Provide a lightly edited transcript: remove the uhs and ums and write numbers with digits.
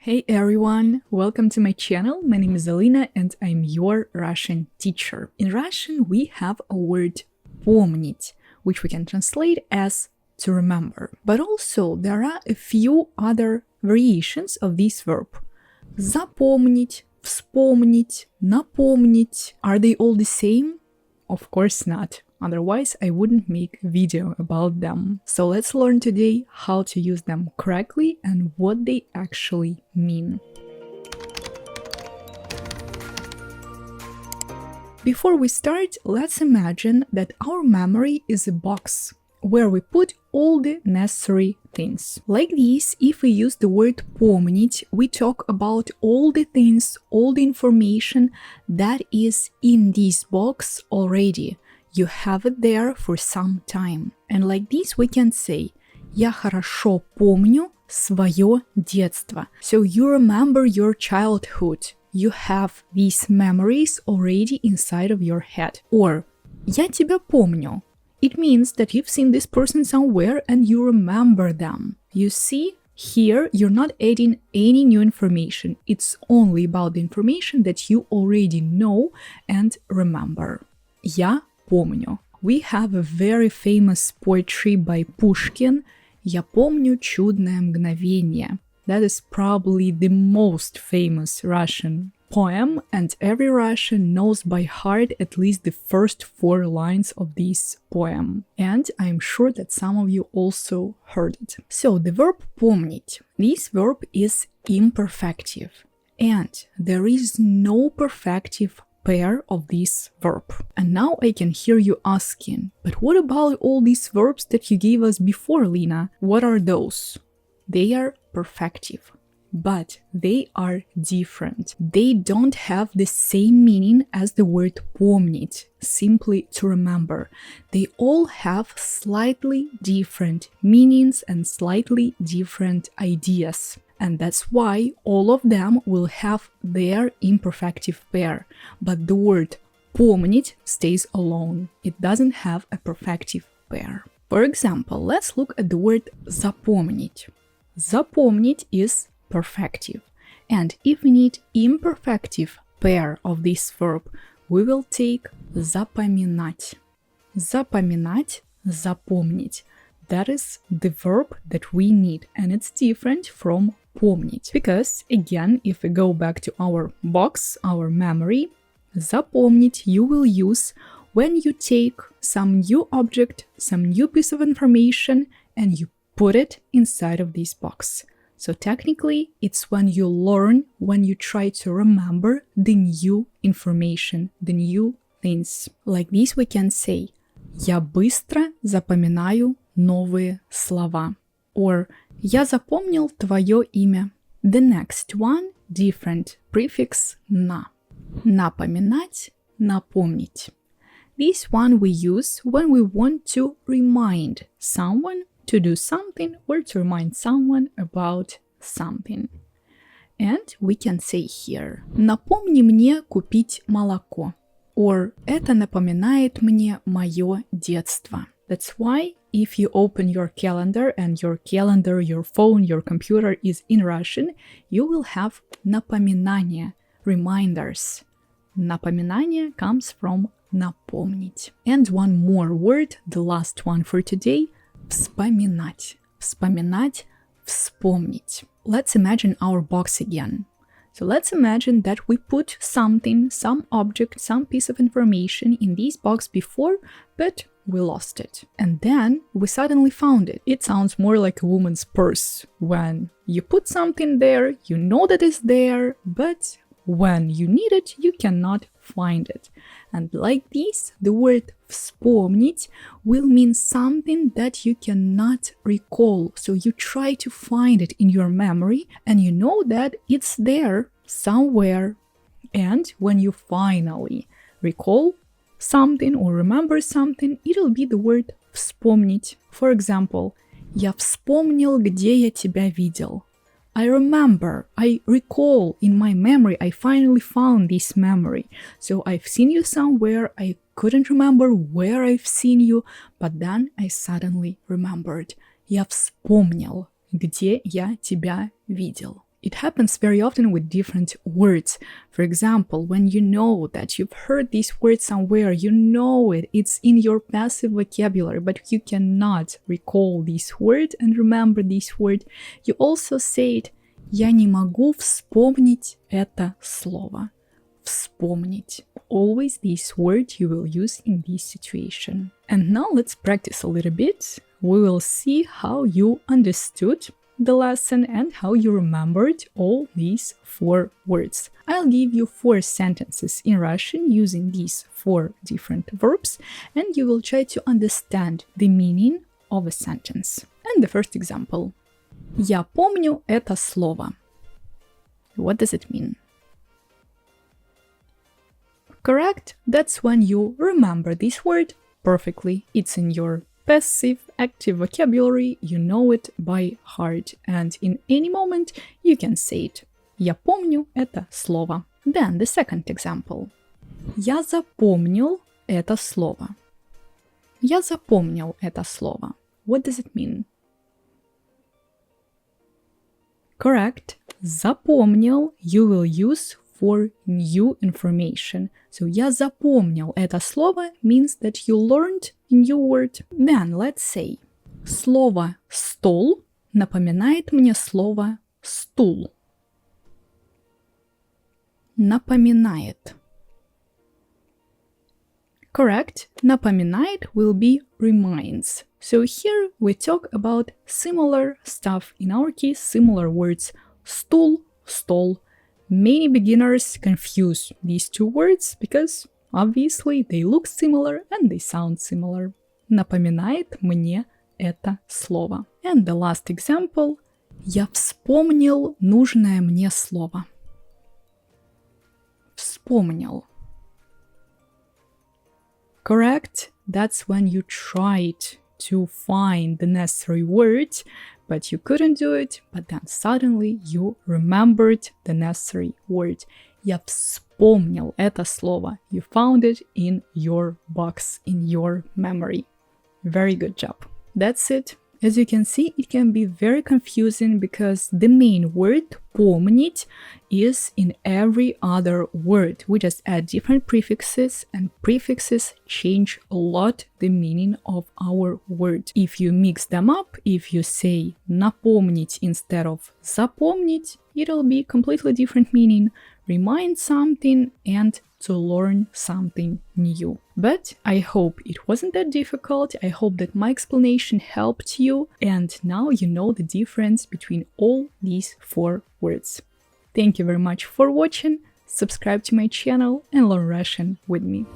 Hey everyone, welcome to my channel. My name is Lina and I'm your Russian teacher. In Russian we have a word помнить, which we can translate as to remember. But also there are a few other variations of this verb. Запомнить, вспомнить, напомнить. Are they all the same? Of course not. Otherwise, I wouldn't make a video about them. So let's learn today how to use them correctly and what they actually mean. Before we start, let's imagine that our memory is a box where we put all the necessary things. Like this, if we use the word помнить, we talk about all the things, all the information that is in this box already. You have it there for some time. And like this we can say «Я хорошо помню свое детство». So you remember your childhood. You have these memories already inside of your head. Or «Я тебя помню». It means that you've seen this person somewhere and you remember them. You see, here you're not adding any new information. It's only about the information that you already know and remember. Я помню. We have a very famous poetry by Pushkin, «Я помню чудное мгновение». That is probably the most famous Russian poem, and every Russian knows by heart at least the first 4 lines of this poem. And I'm sure that some of you also heard it. So the verb помнить. This verb is imperfective, and there is no perfective pair of this verb. And now I can hear you asking, but what about all these verbs that you gave us before, Lina? What are those? They are perfective, but they are different. They don't have the same meaning as the word помнить, simply to remember. They all have slightly different meanings and slightly different ideas. And that's why all of them will have their imperfective pair. But the word помнить stays alone. It doesn't have a perfective pair. For example, let's look at the word запомнить. Запомнить is perfective. And if we need imperfective pair of this verb, we will take запоминать. Запоминать, запомнить. That is the verb that we need, and it's different from помнить. Because, again, if we go back to our box, our memory, запомнить you will use when you take some new object, some new piece of information, and you put it inside of this box. So technically, it's when you learn, when you try to remember the new information, the new things. Like this we can say «Я быстро запоминаю новые слова». Or «Я запомнил твое имя». The next one, different prefix «на». Напоминать, напомнить. This one we use when we want to remind someone to do something or to remind someone about something. And we can say here «Напомни мне купить молоко». Or «Это напоминает мне мое детство». That's why if you open your calendar and your calendar, your phone, your computer is in Russian, you will have напоминания, reminders. Напоминание comes from напомнить. And one more word, the last one for today, вспоминать. Вспоминать, вспомнить. Let's imagine our box again. So let's imagine that we put something, some object, some piece of information in this box before, but we lost it. And then we suddenly found it. It sounds more like a woman's purse. When you put something there, you know that it's there, but when you need it, you cannot find it. And like this, the word вспомнить will mean something that you cannot recall. So you try to find it in your memory and you know that it's there somewhere. And when you finally recall something or remember something, it'll be the word вспомнить. For example, «Я вспомнил, где я тебя видел». I remember, I recall in my memory, I finally found this memory. So I've seen you somewhere, I couldn't remember where I've seen you, but then I suddenly remembered. Я вспомнил, где я тебя видел. It happens very often with different words. For example, when you know that you've heard this word somewhere, you know it, it's in your passive vocabulary, but you cannot recall this word and remember this word, you also say it: «Я не могу вспомнить это слово». Вспомнить. Always this word you will use in this situation. And now let's practice a little bit. We will see how you understood the lesson and how you remembered all these 4 words. I'll give you 4 sentences in Russian using these 4 different verbs, and you will try to understand the meaning of a sentence. And the first example. Я помню это слово. What does it mean? Correct, that's when you remember this word perfectly. It's in your passive, active vocabulary, you know it by heart, and in any moment you can say it. Я помню это слово. Then the second example. Я запомнил это слово. Я запомнил это слово. What does it mean? Correct. Запомнил you will use for new information. So я запомнил это слово means that you learned a new word. Then let's say слово стол напоминает мне слово стул. Напоминает. Correct. Напоминает will be reminds. So here we talk about similar stuff. In our case, similar words. Стул, стол. Many beginners confuse these 2 words because obviously they look similar and they sound similar. Напоминает мне это слово. And the last example. Я вспомнил нужное мне слово. Вспомнил. Correct. That's when you tried to find the necessary words, but you couldn't do it, but then suddenly you remembered the necessary word. Я вспомнил это слово. You found it in your box, in your memory. Very good job. That's it. As you can see, it can be very confusing because the main word помнить is in every other word. We just add different prefixes, and prefixes change a lot the meaning of our word. If you mix them up, if you say напомнить instead of запомнить, it'll be completely different meaning. Remind something and to learn something new. But I hope it wasn't that difficult. I hope that my explanation helped you, and now you know the difference between all these 4 words. Thank you very much for watching. Subscribe to my channel and learn Russian with me.